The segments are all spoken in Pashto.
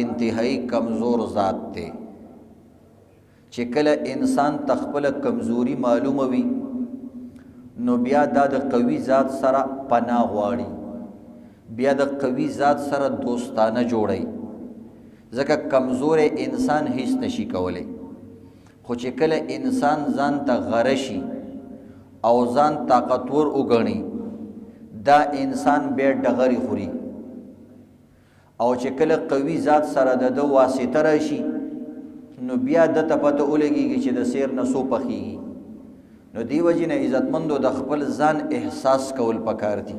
انتہائی کمزور ذات تے چې کله انسان تخپل کمزوری معلومه وي نو بیا د قوي ذات سره پناه غواړي، بیا د قوي ذات سره دوستانه جوړي، ځکه کمزور انسان هیڅ نشي کولی. خو چې کله انسان ځان ته غره شي او ځان طاقتور وګڼي دا انسان بیا ډغرې خوري، او چې کله قوي ذات سره د واسطه راشي نو بیا د ته پته ولګېږي چې د سیر نه څو پخېږي. نو دی وجې نه عزتمندو د خپل ځان احساس کول پکار دي.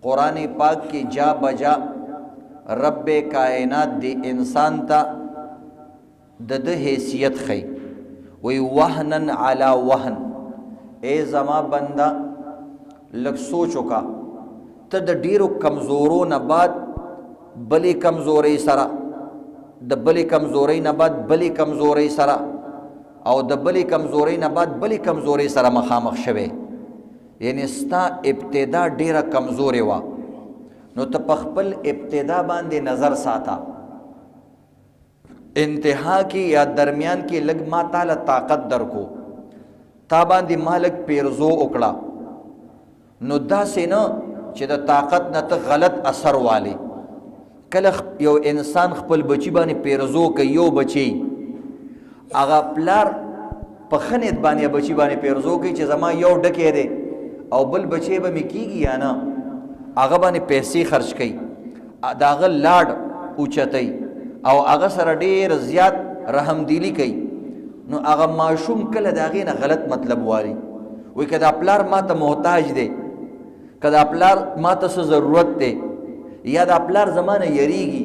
قرآن پاک کې جا بجا رب کائنات دی انسان ته د حیثیت خی، وی وهنن علی وهن، اے زما بنده لږ سوچ وکړه، ته د ډیرو کمزورو نه بعد بلې کمزورۍ سره، د بلې کمزورۍ نه بعد بلې کمزورۍ سره، او د بلې کمزورۍ نه بعد بلې کمزورۍ سره مخامخ شوی، یعنی ستا ابتدا ډیره کمزورې وه. نو ته په خپل ابتدا باندې نظر ساته، انتها کې یا درمیان کې لږ ما تعالی طاقت درکو، تا باندې ما لږ پیرزو وکړه، نو داسې نه چې د طاقت نه ته غلط اثر والی. کله یو انسان خپل بچی باندې پیرزو کوي، یو بچی هغه پلار په ښه نیت باندې بچی باندې پیرزو کوي چې زما یو ډکی دی او بل بچی به مې کېږي یا نه، هغه باندې پیسې خرچ کوي، د هغه لاډ اوچتوي او هغه سره ډېر زیات رحمدیلي کوي. نو هغه ماشوم کله د هغې نه غلط مطلب والي، وایي که دا پلار ما ته محتاج دی، که دا پلار ما ته څه ضرورت دی، یا دا پلار زمانه یریږي،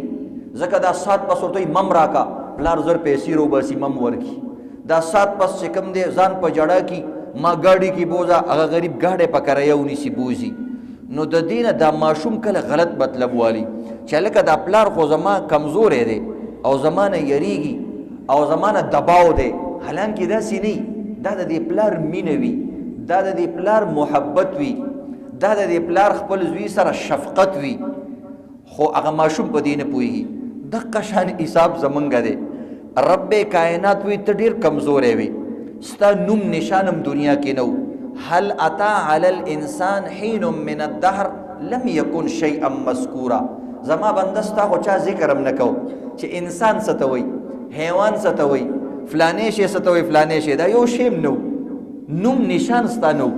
ځکه دا سات پس ورته مم راکا، پلار زر پیسې روباسي مم ورکي، دا سات پس چې کوم دی ځان په جړه کی ما ګاډي کې بوزا، هغه غریب ګاډی په کرایه ونیسي بوزي. نو د دې نه دا ماشوم کله غلط مطلب والي چې هلکه دا پلار خو زما کمزوری دی او زمانه یریږي او زمانه دباو دی، حالانکې داسې نه وي، دا د دې پلار مینه وي، دا د دې پلار محبت وي، دا د دې پلار خپل زوی سره شفقت وي. خو هغه ماشوم په دې نه پوهېږي. دقه شان حساب زمونږ دی. رب کائنات وی ته ډېر کمزوری وي، ستا نوم نشانم دنیا کې نه و. هل اتا علی الانسان حین من الدهر لم یکن شیئا مذکورا. زما بنده ستا خو چا ذکر هم نه کو چې انسان څه ته وایي، حیوان څه ته وایي، فلانې شی څه ته وایي، فلانې شی، دا یو شی هم نه و، نوم نشان ستا نه و.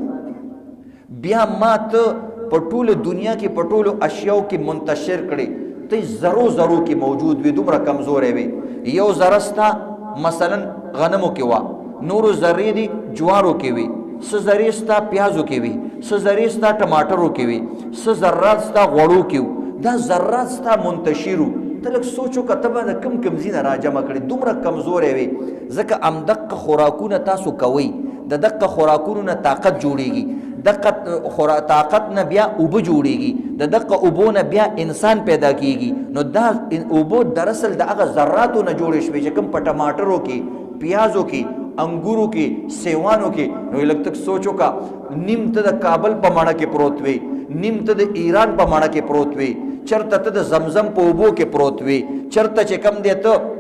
بیا ما ته په ټوله دنیا کې په ټولو اشیاو کې منتشر کړي، ته ذرو ذرو کې موجود وي، دومره کمزوری وي. یو ذره ستا مثلا غنمو کې وه، نورو ذرې دي جوارو کې وي، څه ذرې ستا پیازو کې وي، څه ذرې ستا ټماټرو کې وي، څه ذرات ستا غوړو کې وو، دا ذرات ستا منتشر وو. ته لږ سوچ وکړه ته به د کم ځینه راجمع کړې، دومره کمزوری وي. ځکه همدقه خوراکونه تاسو کوئ، د دقه خوراکونو نه طاقت جوړیږي، دقه طاقت نه بیا اوبه جوړیږي، د دقه اوبو نه بیا انسان پیدا کیږي. نو دا اوبه دراصل د هغه ذراتو نه جوړې شوې چې کوم په ټماټرو کې، پیازو کې، انګورو کې، سیوانو کې. نو لږ تک سوچ وکړه، نیم ته د کابل په ماڼه کې پروت وي، نیم ته د ایران په ماڼه کې پروت وي، چرته ته د زمزم په اوبو کې پروت وي، چرته چې کم دی ته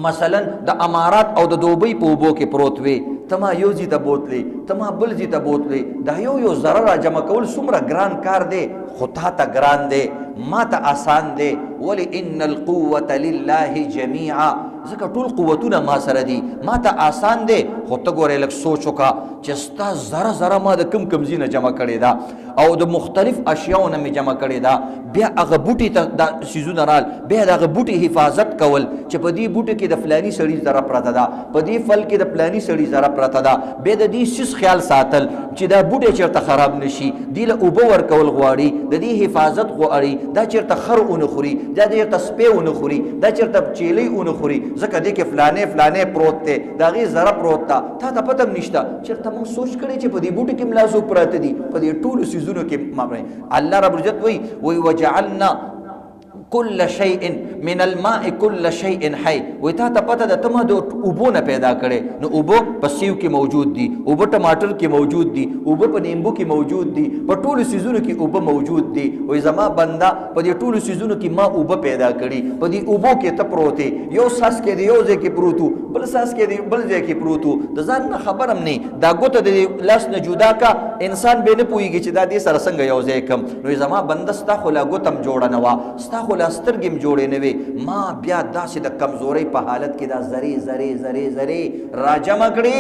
مثلا د امارات او د دوبۍ په اوبو کې پروت وي. ته ما یو ځای ته بوتلی، ته ما بل ځای ته بوتلی، دا یو ذره را جمع کول څومره ګران کار دی، خو تا ته ګران دی، ما ته آسان دی. ولی ان القوة لله جمیعا، ځکه ټول قوتونه ما سره دي، ما ته آسان دی. خو ته ګورې لږ سوچ وکړه چې ستا ذره ذره ما د کم ځای نه جمع کړې ده او د مختلف اشیاو نه مې جمع کړې ده. بیا هغه بوټي ته دا څیزونه رال، بیا د هغه بوټي حفاظت کول چې په دې بوټي کې د فلاني سړي ذره پرته ده، په دې فل کې د فلاني سړي ذره پرته ده. بیا د دې څیز خیال ساتل چې دا بوټی چېرته خراب نشي، دې له اوبه ورکول غواړي، د دې حفاظت غواړي، دا چېرته خر ونه خوري، دا چېرته سپی ونه خوري، دا چېرته چیلۍ ونه خوري، ځکه دې کې فلانې پروت دی، د هغې ذره پروت ده، تا ته پته هم نشته. چېرته موږ سوچ کړی چې په دې بوټي کې ملا څوک پراته دي، په دې ټولو څیزونو کې الله رب العزت وایي وجعلنا کل شیء من الماء کل شیء حی وای تا ته پته ده ته ما د اوبو نه پیدا کړې نو اوبو په سیو کې موجود دي اوبه ټماټر کې موجود دي اوبه په نیمبو کې موجود دي په ټولو سیزونو کې اوبه موجود دي وای زما بنده په دې ټولو سیزونو کې ما اوبه پیدا کړي په دې اوبو کې ته پروت یو ساس کې دی یو ځای کې پروتو بل ساس کې دی بل ځای کې پروتو د ځان نه خبرم نه دا ګوته د لاس نه جدا کا انسان به نه پوهیږي چې دا دې سره څنګه یو ځای کم نو زما بنده ستا خو لا ګوتم جوړه نه وه ستا خو لا سترګې جوړې نه وي ما بیا داسې د کمزورۍ په حالت کې دا زرې راجمع کړي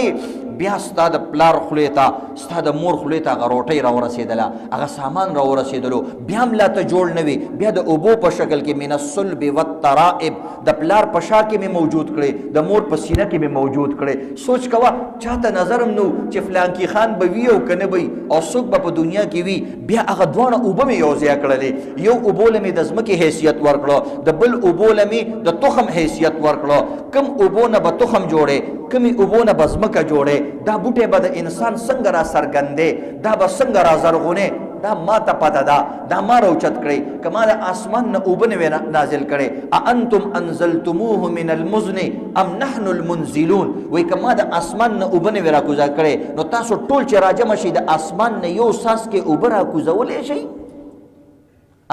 بیا ستا د پلار خولې ته ستا د مور خولې ته هغه روټۍ راورسېدله هغه سامان راورسېدلو بیا هم لا ته جوړ نه وي بیا د اوبو په شکل کې من الصلب والترائب د پلار په شا کې مې موجود کړي د مور په سینه کې مې موجود کړي سوچ کوه چاته نظر هم نو چې فلانکي خان به وي او که نه وي او څوک به په دنیا کې وي بیا هغه دواړه اوبه مې یو ځای کړلې یو اوبو له مې د ځمکې حیثیت ورکړو د بل اوبو له مې د تخم حیثیت ورکړو کم اوبو نه به تخم جوړې کمی اوبو نه به ځمکه جوړې دا بوټی به د انسان څنګه را څرګندې دا به څنګه را زرغونې دا ما ته پته ده دا ما راوچت کړئ که ما د آسمان نه اوبه نه وې نازل کړې اانتم انزلتموه من المزن ام نحن المنزلون وایي که ما د آسمان نه اوبه نه وې راکوزه کړې نو تاسو ټول چې راجمع شئ د آسمان نه یو څاڅکې اوبه راکوزولی شئ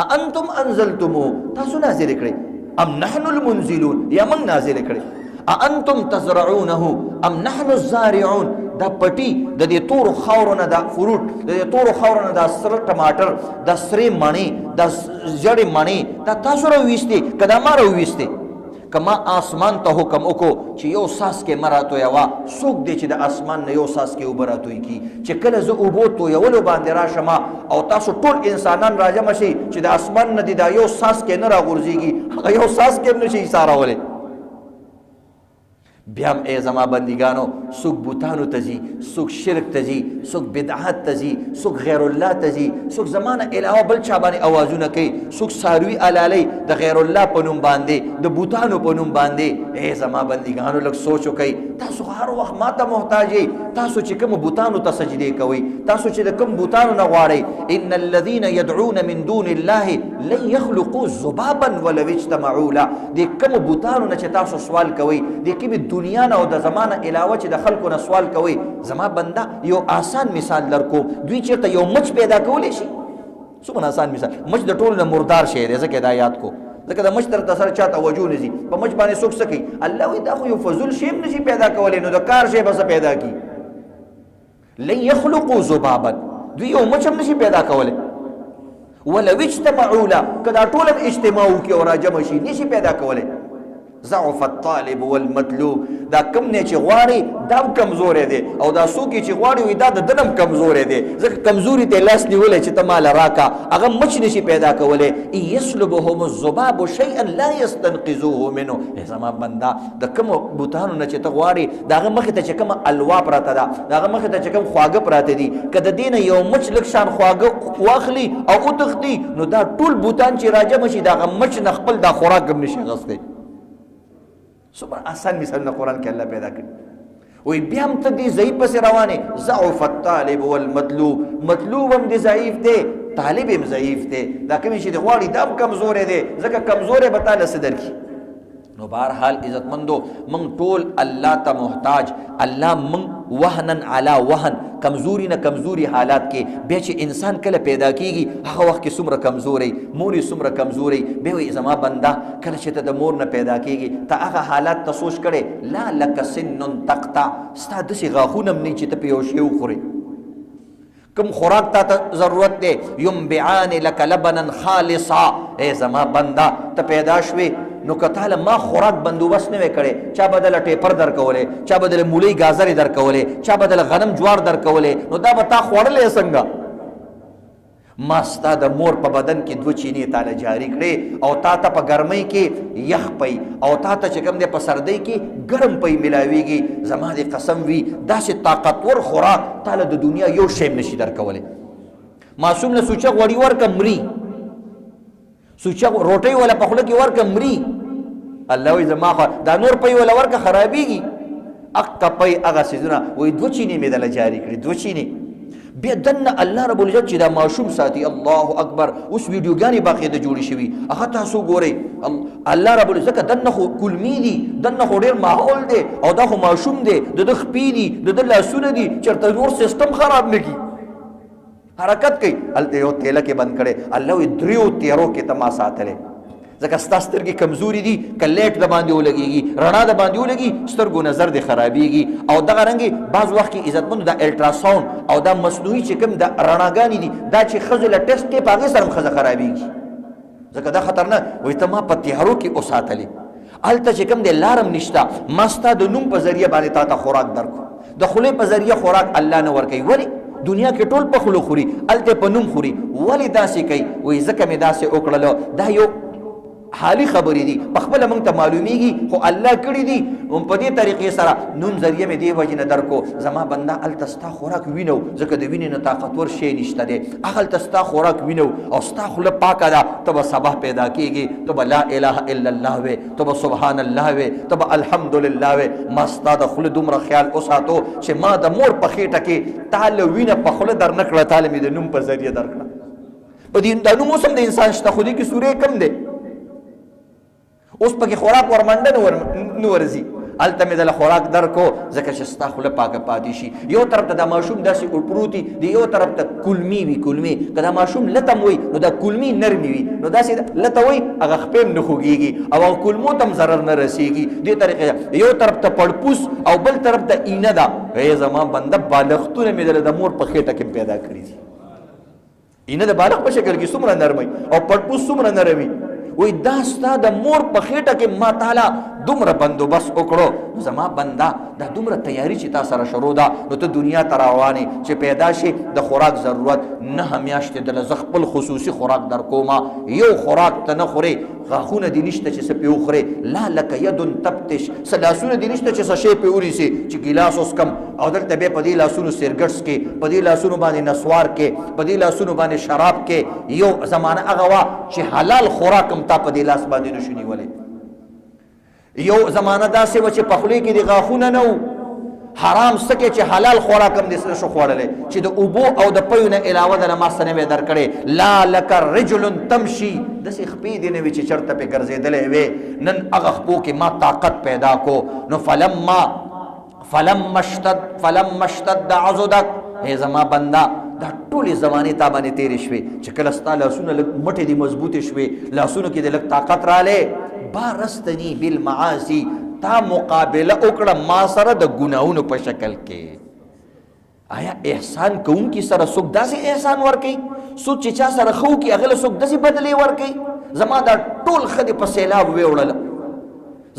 اانتم انزلتموه تاسو نازل کړئ ام نحن المنزلون یا من نازل کړئ اانتم تزرعونه ام نحن الزارعون دا پټي د دې تور خاورو نه دا فروټ د دې تور خاورو نه دا سره ټماټر دا سره مڼې دا جړې مڼې دا تاسو راوېستې که دا ما راوېستې که ما آسمان ته حکم وکړو چې یو څاڅکې مه راتویوه څوک دی چې د آسمان نه یو څاڅکې اوبه راتوی کي چې کله زه اوبو تویولو باندې راشم او تاسو ټول انسانان راجمع شي چې د آسمان نه دي دا یو څاڅکې نه راغورځېږي هغه یو څاڅکې هم نه شي ایسارولی بیا هم ای زما بندګانو څوک بوتانو ته ځي څوک شرک ته ځي څوک بدعت ته ځي څوک غیر الله ته ځي څوک زما نه علاوه بل چا باندې اوازونه کوي څوک څاروي الالۍ د غیر الله په نوم باندې د بوتانو په نوم باندې ای زما بندګانو لږ سوچ وکئ تاسو هر وخت ما ته محتاج یئ تاسو چې کوم بوتانو ته سجدې کوئ تاسو چې د کوم بوتانو نه غواړئ ان الذين يدعون من دون الله لن يخلقوا ذبابا ولو اجتمعوا له د کوم بوتانو نه چې تاسو سوال کوئ د کومې دنیا نه او د زمانه علاوه چې د خلکو نه سوال کوي زما بنده یو آسان مثال درکو دوی چېرته یو مچ پیدا کولی شي څومره آسان مثال مچ د ټولو نه مردار شی دی ځکه دا یاد کو ځکه د مچ تر سره چا توجه نه ځي په مچ باندې څوک څه کوي الله وایي دا خو یو فضول شی هم نشي پیدا کولی نو د کار شی به څه پیدا کړي لن یخلقوا ذبابا دوی یو مچ هم نشي پیدا کولی ولو اجتمعوا له که دا ټول هم اجتماع وکړي او راجمع شي نشي پیدا کولی ضعف الطالب والمطلوب دا کم نه چې غواړي دا هم کمزوری دی او دا څوک چې غواړي وي دا د ده هم کمزوری دی ځکه کمزوري ته لاس نیولی چې ته ماله راکه هغه مچ نشي پیدا کولی ان یسلبهم الذباب شیئا لا یستنقذوه منه ای زما بنده د کومو بوتانو نه چې ته غواړي د هغه مخې ته چې کومه الوا پراته ده د هغه مخې ته چې کوم خواږه پراته دي که د دې نه یو مچ لږ شان خواږه واخلي او وتښتي نو دا ټول بوتان چې راجمع شي د هغه مچ نه خپل دا خوراک هم نشي اخیستی سبحان آسان مثالونه قرآن کې الله پیدا کړي وی بیا هم ته دې ضعیف پسې روانې ضعف الطالب والمطلوب مطلوب هم دې ضعیف دی طالب هم ضعیف دی دا کومې چې دې غواړي دا هم کمزوری دی ځکه کمزوری به تا له څه درکړي نو بهرحال عزتمندو من ټول الله ته محتاج الله من وهنن علی وهن کمزوری نه کمزوری حالات کې بیا چې انسان کله پیدا کیږي هغه وخت کې څومره کمزوری مور یې څومره کمزوری بیا وایي زما بنده کله چې ته د مور نه پیدا کیږي ته هغه حالات ته سوچ کړې لا لک سن تقطع ستا داسې غاښونه هم نه چې ته په یو شی وخورې کم خوراک تا ضرورت دی ینبعان لک لبنا خالصا ای زما بنده ته پیدا شوې نو که تعالی ما خوراک بندوبست نه وی کړی چا بدله ټیپر درکولې چا بدله مولی ګازرې درکولې چا بدله غنم جوار درکولې نو دا به تا خوړلی څنګه ما ستا د مور په بدن کې 2 چینې تاله جاری کړې او تا ته په ګرمۍ کې یخ پی او تا ته چې کوم دی په سردۍ کې ګرم پی ملاویږي زما د قسم وي داسې طاقتور خوراک تاله د دنیا یو شی هم نشي درکولی معصوم له سوچه غوړي ورکه مري سوچه روټۍ ولا په خوله کې ورکه مري الله وایي زما دا نور پی ولا ورکه خرابېږي اقه پی هغه څیزونه وایي 2 چینې مې دله جاري کړي 2 چینې بیا دنه الله رب العزت چې دا ماشوم ساتي، الله اکبر. اوس ویډیوګانې باقاعده جوړې شوي، هغه تاسو ګورئ. الله رب العزت دنه خو کلمي دي، دنه خو ډېر ماحول دی، او دا خو ماشوم دی، د ده خپې دي، د ده لاسونه دي، چېرته نور سیستم خراب نه کړي، حرکت کوي. هلته یو تیله کې بند کړی، الله وایي دریو تیرو کې ته ما ساتلی، ځکه ستا سترګې کمزوري دي، که لیټ د باندې ولګېږي، رڼا د باندې ولګي، سترګو نظر دې خرابېږي. او دغه رنګې بعض وخت کې عزتمندو دا الټراساونډ او دا مصنوعي چې کوم د رڼاګانې دي، دا چې ښځو له ټیسټ کوي په هغې سره هم ښځه خرابېږي، ځکه دا خطرناک. وایي ته ما په تیارو کې وساتلې، هلته چې کوم دی لارم نشته، ما ستا د نوم په ذریعه باندې تا ته خوراک درکړو. د خولې په ذریعه خوراک الله نه ورکوي. ولې؟ دنیا کې ټول په خوله خوري، هلته په نوم خوري. ولې داسې کوي؟ وایي ځکه مې داسې وکړلو. دا یو حالي خبرې دي، په خپله موږ ته معلومیږي، خو الله کړي دي. په دې طریقې سره نوم ذریعه مې دې وجې نه درکو. زما بنده هلته ستا خوراک وینو، ځکه د وینې نه طاقتور شی نشته دی. هلته ستا خوراک وینو او ستا خوله پاکه ده، ته به سبا پیدا کېږي، ته به لا اله الا الله وې، ته به سبحان الله وې، ته به الحمدلله وې. ما ستا د خوله دومره خیال وساتو چې ما د مور په خېټه کې تا له وینه په خوله در نه کړه، تا له مې د نوم په ذریعه درکړه. په دې دا نوم اوس هم د انسان شته، خو دې کې سورې کم دی. اوس پکې خوراک ورمنډه نه ورځي، هلته مې دله خوراک درکو ځکه چې ستا خوله پاکه پاتې شي. یو طرف ته دا ماشوم داسې پروت وي، د یو طرف ته کلمي وي. کلمي که دا ماشوم لته م وي نو دا کلمي نرمي وي، نو داسې لته وي هغه خپې هم نه خوږېږي او هغه کلمو ته هم ضرر نه رسېږي. دې طریقې یو طرف ته پړپوس او بل طرف ته اینه ده. ای زما بنده بالښتونه مې دله د مور په خېټه کې پیدا کړي دي. اینه د بالښت په شکل کې څومره نرموي او پړپوس څومره نرمي. وی دا ستا د مور په خېټه کې ما تعالی دومره بندوبست وکړو. زما بنده دا دومره تیاری چې تا سره شروع ده، نو ته دنیا ته راروانې چې پیدا شي د خوراک ضرورت نه میاشتې دله زه خپل خصوصي خوراک در کومه. یو خوراک ته نه خورې، غاښونه دې نشته چې څه پې وخورې، لا لکه یدن تفتش، څه لاسونه دې نشته چې څه شی پې ونیسې چې ګیلاس وڅکم او دلته بیا په دې لاسونو سیرګټس کې، په دې لاسونو باندې نسوار کې، په دې لاسونو باندې شراب کې. یو زمانه هغه وه چې حلال خوراک هم تا په دې لاس باندې نشو نیولی. یو زمانه داسې وه چې په خولې کې د غاښونه نه وو، حرام څه کې چې حلال خوراک هم دې نشو خوړلی، چې د اوبو او د پیو نه علاوه د ما څه نه وې درکړې. لا لکه رجل تمشي، داسې خپې دې نه وي چې چېرته پې ګرځېدلی وې. نن هغه خپو کې ما طاقت پیدا کو. نو فلما اشتد عضدک، ای زما بنده دا ټولې زمانې تا باندې تېرې شوې چې کله ستا لاسونه لږ مټې دې مضبوطې شوې، لاسونو کې دې لږ طاقت رالی. بارستنی بالمعاصي، تا مقابله وکړه ما سره د ګناهونو په شکل کې. آیا احسان کوونکي سره څوک داسې احسان ورکوي؟ څوک چې چا سره ښه وکړي هغه له څوک داسې بدلې ورکوي؟ زما دا ټول ښه دې په سیلاب ویوړله،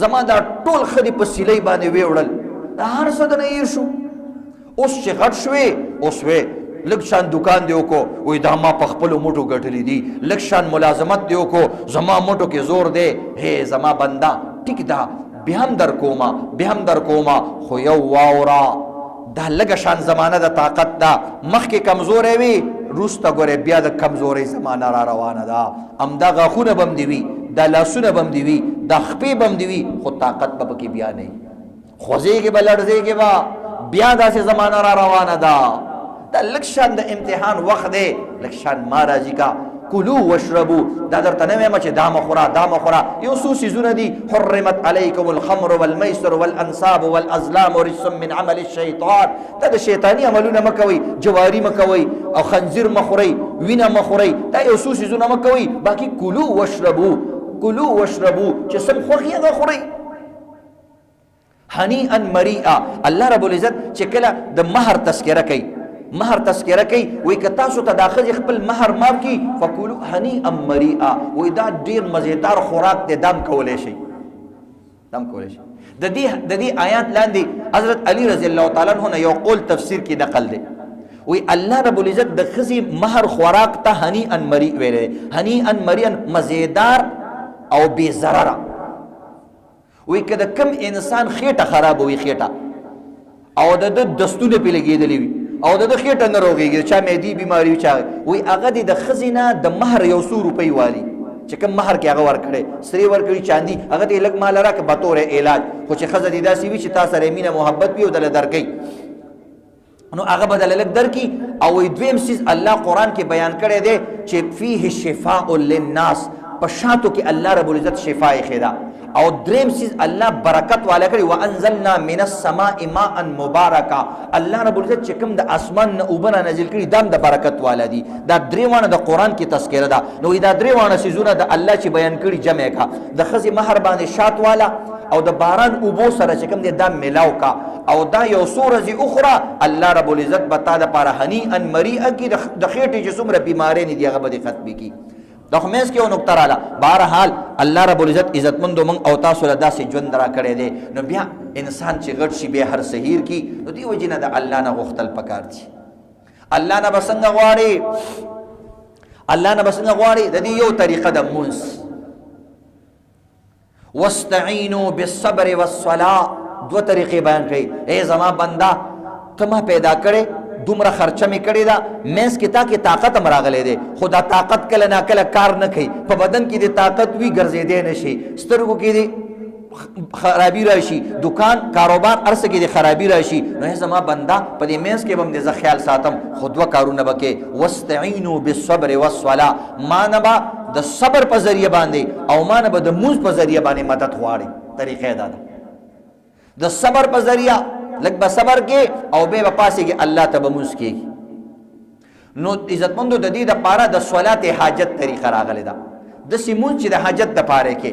زما دا ټول ښه دې په سیلۍ باندې ویوړل، دا هر څه دنه هېر شو. اوس چې غټ شوې، اوس وې لږ شان دکان دی وکړو، وایي دا ما په خپلو موټو ګټلی دي. لږ شان ملازمت دی وکړو، زما موټو کې زور دی. هی زما بنده ټیک ده، بیا هم در کومه، خو یو واوره دا لږه شان زمانه د طاقت ده. مخکې کمزوری وي، وروسته ګورې بیا د کمزورۍ زمانه را روانه ده. همدا غاښونه به هم دي وي، دا لاسونه به هم دي وي، دا خپې به هم دي وي، خو طاقت به پکې بیا نه وي. خوځېږي به، لړزېږي به، بیا داسې زمانه را روانه ده. دا لږ شان د امتحان وخت دی، لږ شان ما راځي کا کلو واشربو. دا درته نه وایم چې دا مه خوره. یو څو څیزونه دي، حرمت علیکم الخمر والمیسر والانصاب والازلام رجس من عمل الشیطان. دا د شیطاني عملونه مه کوئ، جواري مه کوئ او خنزیر مه خورئ، وینه مه خورئ، دا یو څو څیزونه مه کوئ. باقي کلو واشربو چې سم خوښ یې هغه خورئ. هنیئا مریئا. الله رب العزت چې کله د مهر تذکره کوي، وی که تاسو ته دا ښځې خپل مهر ماف کړي، فکلوا هنیئا مریئا، وی دا ډېر مزېدار خوراک دی، دام کولی شي. د دې آیات لاندې حضرت علی رضی الله تعالی عنہ نه یو قول تفسیر کې نقل دی. وی الله رب العزت د ښځې مهر خوراک ته هنیئا مریء ویلی. هنیئا مریئا مزېدار او بې ضرره. وی که د کم انسان خېټه خراب وي، خېټه او د ده دستونه پې لګېدلي وي او د ده خېټه نه روغېږي، چا معدې بیماري وي، چا وی هغه دې د ښځې نه د مهر 100 روپۍ والي، چې کوم مهر کې هغه ورکړی، سرې ورکړي، چاندي، هغه ته یې لږ مال راکړه بطور علاج. خو چې ښځه دې داسې وي چې تا سره یې مینه محبت وي او دله درکوي، نو هغه بدل لک در کی او دویم سیز الله قرآن کې بیان کړی دی چې فيه شفاء للناس، پشاتو کې الله رب العزت شفاء خدا. او دریم سیز الله برکت والا کړی، وانزلنا من السماء ماء مبارکا، الله رب العزت چې کوم د اسمان نه اوبه نازل کړي دام د برکت والا دي. دا دریوانه د قرآن کې تذکره ده. نو دا دریوانه سیزونه د الله چې بیان کړي جمع کا، د خزي مہر باندې شات والا او د باران اوبو سره چې کوم دي دا ملاو کا، او دا یو سورزی اخرى الله رب العزت بتا د پاره هنی ان مریئه کی د خېټې چې څومره بیماری نه دی هغه به ختمي کی. د خمیس کې یو نقطه رااله. بهرحال الله رب العزت عزتمندو من او تاسو له داسې ژوند را کړی دی، نو بیا انسان چې غټ شي به هر سحیر کی، نو دی وجه نه د الله نه غوښتل پکار دي. الله نه بسنګ غواړي، الله نه بسنګ غواړي. د دې یو طریقه د مونږ واستعینوا بالصبر والصلاة، دو طریقې بیان کړي. اے زما بندا ته ما پیدا کړې، دومره خرچه می کړې ده، مینس کې تا کې طاقت هم راغلی دی، خو دا طاقت کله نا کله کار نه کوي. په بدن کې د طاقت وی ګرځېدی نه شي، سترګو کې د خرابی راشي، دکان کاروبار ارسه کې د خرابی راشي. نو زما بندا په دې مینس کې به هم د خیال ساتم، خو دوه کارونه به کې. واستعینوا بالصبر والصلاة، ما نه به د صبر په ذریعه باندې او ما نه به د مونځ په ذریعه باندې مدد غواړي. طریقې دا ده د صبر په ذریعه لږ به صبر کې او به پاسېږي الله ته به مونځ کېږي. نو عزتمندو د دې دپاره د صلات حاجت طریقه راغلی ده، داسې مونځ چې د حاجت دپاره کې،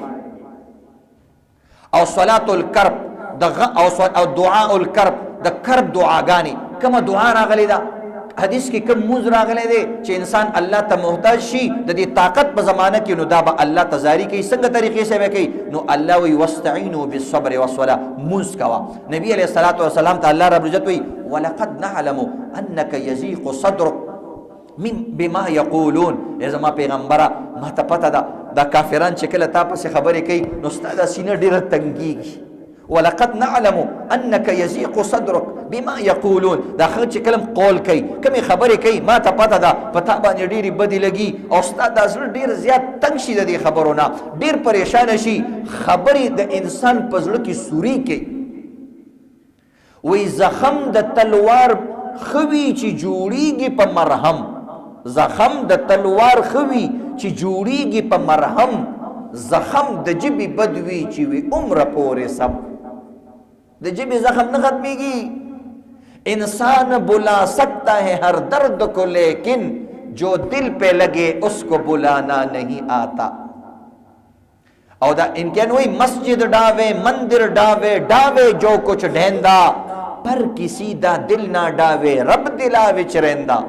او صلات الکرب او دعاء الکرب د کرب دعاګانې. کومه دعا راغلی ده حدیث کې، کوم مونځ راغلی دی چې انسان الله ته محتاج شي د دې طاقت په زمانه کې، نو دا به الله ته زاری کوي. څنګه طریقې سره کوي؟ نو الله وی واستعینوا بالصبر والصلاة، مونځ کوه. نبی علیہ الصلوۃ والسلام ته الله رب العزت وی ولقد نعلم انك يضيق صدرك بما يقولون. ای زما پیغمبره ما ته پته ده دا کافران چې کله تا پسې خبرې کوي نو ستا دا سینه ډېره تنګېږي. ولقد نعلم انك يضيق صدرك بما يقولون، دا خلک چې کلم قول کوي، کومې خبرې کوي، ما ته پته ده په تا باندې ډېرې بدې لګي او ستا دا زړه ډېر زیات تنګ شي د دې خبرو نه، ډېر پریشانه شي. خبرې د انسان په زړه کې سوري کوي. وی زخم د تلوار خوي چې جوړیږي په مرهم، زخم د تلوار خوي چې جوړیږي په مرهم، زخم د جبی بدوی چې وی عمر پورې سب. د جبی زخم نه ختمیږي. انسان بلا سکتا ہے ہر درد کو لیکن جو دل پہ لگے اس کو بلانا نہیں آتا. او دا انکین وہی مسجد ڈاوے مندر ڈاوے ڈاوے جو کچھ ڈھیندا، پر کسی دا دل نہ ڈاوے رب دلا وچ رہندا.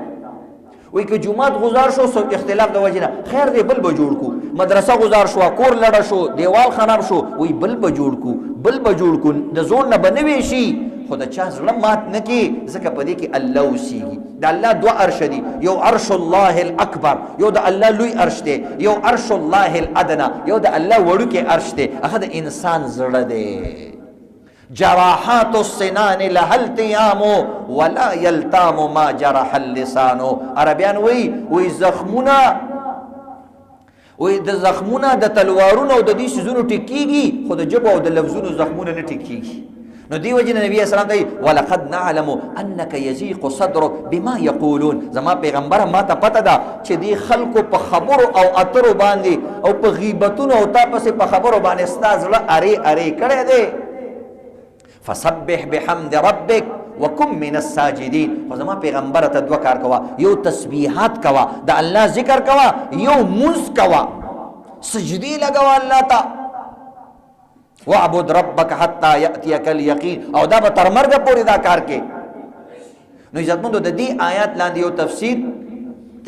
وی که جمعات گزار شو سو اختلاف د وجنه خیر دی بل به جوړ کو، مدرسه گزار شو، کور لړه شو، دیوال خراب شو، وی بل به جوړ کو، بل به جوړ کو. د زور نه بنوي شي، خو د چا زړه مات نه کی، ځکه په دې کې الله اوسیږي. د الله دوه عرش دي، یو عرش الله الاکبر، یو د الله لوی عرش دی، یو عرش الله الادنا، یو د الله وړوکی عرش دی، هغه د انسان زړه دی. جراحات السنان لها التیام ولا یلتام ما جرح اللسان. عربیان وی زخمونه، وی د زخمونه د تلوارونو او د دې سيزونو ټکیږي، خو د جبو او د لفظونو زخمونه نه ټکیږي. نو دی وجه نبی اسلام ته ولقد نعلم انك يضيق صدرك بما يقولون. زما پیغمبر ما ته پته ده چې دی خلکو په خبرو او اترو باندې او په غیبتونو او تاسو په خبرو باندې استاد له اره کړی دی. فسبح بحمد ربك وكن من الساجدين. خو زما پیغمبر ته دوه کار کوا، یو تسبیحات کوا، د الله ذکر کوا، یو مونځ کوا، سجدی لګوا الله ته. واعبد ربك حتى ياتيك اليقين، او دا به تر مرګ پورې دا کار کې. نو عزتمندو د دې آیات لاندې یو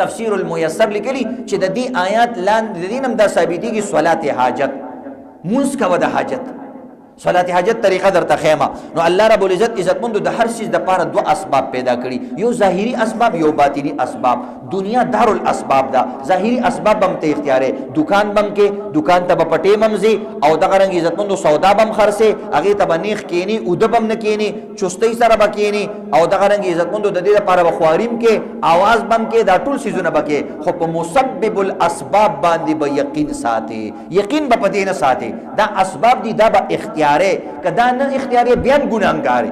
تفسیر المیسر لیکلی چې د دې آیات لاندې د دې نم دا ثابتېږي صلات حاجت، مونځ کوا د حاجت. صلات حاجت طریقه درته خیمه. نو الله رب العزت عزتمندو د هر چیز د پاره دو اسباب پیدا کړي، یو ظاهری اسباب یو باطینی اسباب. دنیا دار الاسباب دا، ظاهری اسباب بم ته اختیاره، دکان بم کې دکان ته پټې ممزي او دغه رنګ عزتمندو سودا بم خرڅه، هغه ته بنیخ کینی او د بم نه کینی، چستۍ سره بکینی او دغه رنګ عزتمندو د دې لپاره بخواریم کې आवाज بم کې دا ټول سيزونه بکې، خو په مسبب الاسباب باندې به یقین ساتي، یقین به پدې نه ساتي. دا اسباب دي، دا به اختیاره، کدا نه اختیاري بیان ګناهګار.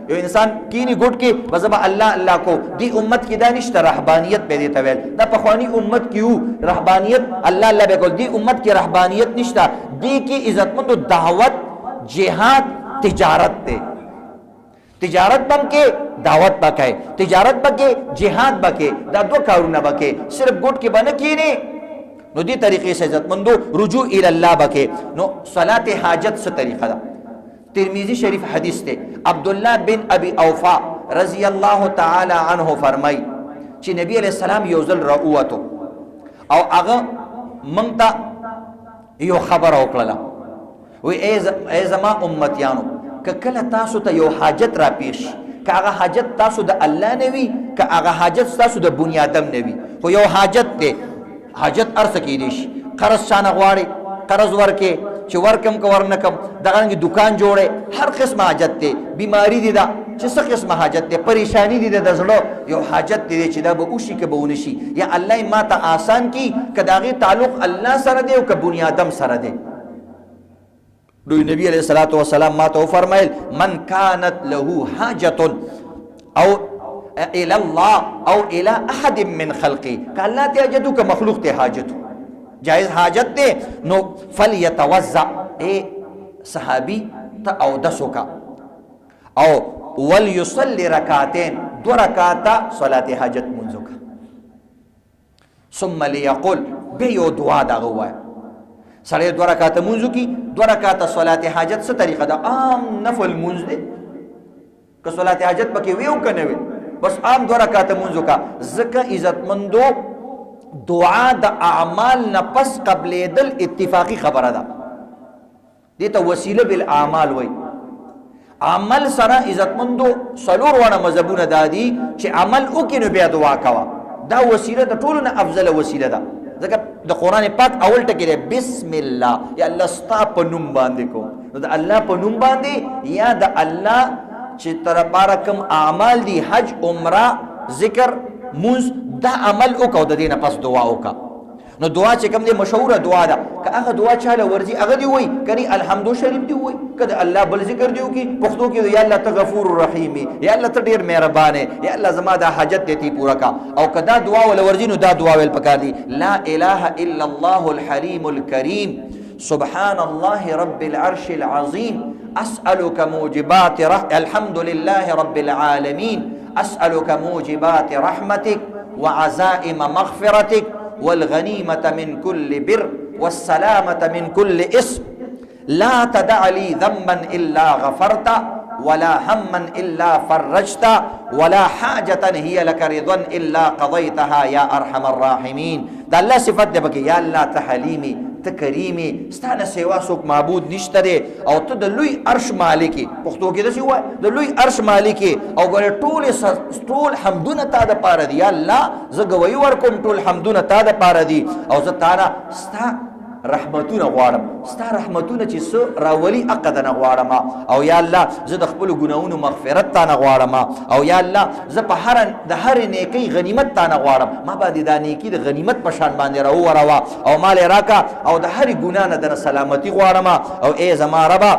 یو انسان کینی ګټ کې بس به الله الله کو دی امت کې دا نشته رهبانیت به دې ته ویل دا پخوانی امت کې وو رهبانیت الله الله به کول دی امت کې رهبانیت نشته دی کې عزتمند دعوت جهاد تجارت ته تجارت بم کې دعوت بکای تجارت بکې جهاد بکې دا دو کارونه بکې صرف ګټ کې بنه کینی نو دی طریقې سے عزتمندو رجوع الی الله بکې نو صلات حاجت سے طریقہ دا ترمذی شریف حدیث تے عبداللہ بن ابی اوفا رضی اللہ تعالی عنہ فرمائی چی نبی علیہ السلام یوزل رؤوتو او اغا منگتا یو خبر اوکللا وی اے زما امتیانو که کل تاسو تا یو حاجت را پیش که اغا حاجت تاسو دا اللہ نوی که اغا حاجت تاسو دا بنیادم نوی خو یو حاجت تے حاجت ارس کی دیش قرض شانا غواری قرض ورکے چې ورکم که ورنکم دغه دکان جوړه هر قسم حاجت ته بیماری دي دا چې څه قسم حاجت ته پریشانی دي د زړه یو حاجت دي چې دا به وشي که به ونشي یا الله ما ته آسان کی که داغه تعلق الله سره دی او که بنیادم سره دی دوی نبی علیہ الصلوۃ والسلام ما ته فرمایل من كانت له حاجت او الى الله او الى احد من خلقه که الله ته حاجت که مخلوق ته حاجت جائز حاجت دے نو فلیتوزع اے صحابی تا او دسو کا او ولیصلی رکاتین دو رکاتا صلاة حاجت منزو کا ثم لیقل بیو دعا دا گوایا سڑے دو رکاتا منزو کی دو رکاتا صلاة حاجت سے طریقہ دا عام نفل منز دے کہ صلاة حاجت بکی ویو کنوی بس عام دو رکاتا منزو کا ذکر عزت مندو دعا دا اعمال نفس قبل دل اتفاقی خبر دا دیتا وسیله بالاعمال وی عمل سره عزتمندو سلور وانا مذهبونه دادی چې عمل وکینو بیا دعا کوا دا وسیله د ټولو نه افضل وسیله ده ځکه د قران پاک اول ټکی دی بسم الله یا الله ستا په نوم باندې کو د الله په نوم باندې یا د الله چې تر بارکم اعمال دی حج عمره ذکر موز دا عمل وکاو د دینه پس دعا وکا نو دعا چې کوم دی مشهوره دعا ده که هغه دعا چاله ورزي هغه دی وای کني الحمد شریف دی وای کله الله بل ذکر دیو کی پښتو کې یا الله ته غفور رحیم یا الله ته ډیر مهربان یا الله زما دا حاجت دې پورا کا او کدا دعا ول ورزي نو دا دعا ویل پکار دی لا اله الا الله الحلیم الكریم سبحان الله رب العرش العظیم اسالک موجبات الحمد لله رب العالمین اسالک موجبات رحمتک وعزائم مغفرتك والغنيمة من كل بر والسلامة من كل اسم لا تدع لي ذنبا إلا غفرت ولا هما إلا فرجت ولا حاجة هي لك رضا إلا قضيتها يا أرحم الراحمين دا الله صفت دے بکی یا اللہ تحلیمی تکریمی ستانه سیوا سوک معبود نشته دی او ته د لوی عرش مالکی پښتو کې د سی وای د لوی عرش مالکی او ګره ټول حمدونه تا د پاره دی یا الله زه ګوي ورکوم ټول حمدونه تا د پاره دی او زه تعالی ستا رحمتونه غواړم ستا رحمتونه چې سو راولي عقد نه غواړم او یا الله زه د خپل ګناونو مغفرت تا نه غواړم او یا الله زه په هر نیکی غنیمت تا نه غواړم ما باندې دا نیکی د غنیمت په شان باندې راو وروا او مال راکا او د هر ګنا نه د سلامتی غواړم او ای زما ربا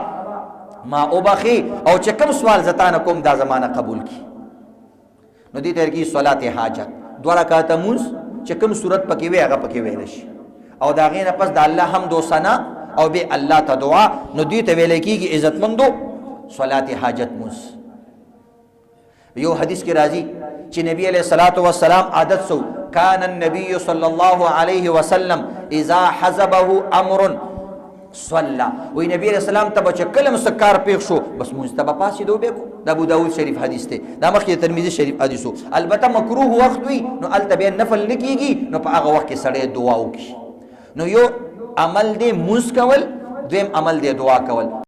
ما وبخي او چې کوم سوال زتانه کوم دا زمانہ قبول کی نو دې تر کې صلات حاجت دوه رکعات موس چې کوم صورت پکې وي هغه پکې ویل شي او دا غینه پس د الله حمد و ثنا او به الله ته دعا نو دې ته ویل کېږي عزتمندو صلات حاجت موس یو حدیث کې راځي چې نبی علیہ الصلوۃ والسلام عادت سو کان النبی صلی الله علیه وسلم اذا حزبه امر صلى وی نبی علیہ السلام ته چې کلم سکار پیښ شو بس مستبه پاسې دوه کو د ابو داود شریف حدیث ته دا مخکې ترمذی شریف حدیثو البته مکروه وخت وی نو التبه نفل نکیږي نو په هغه وخت کې سړی دعا وکړي نو یو عمل دې موس کول دویم عمل دې دعا کول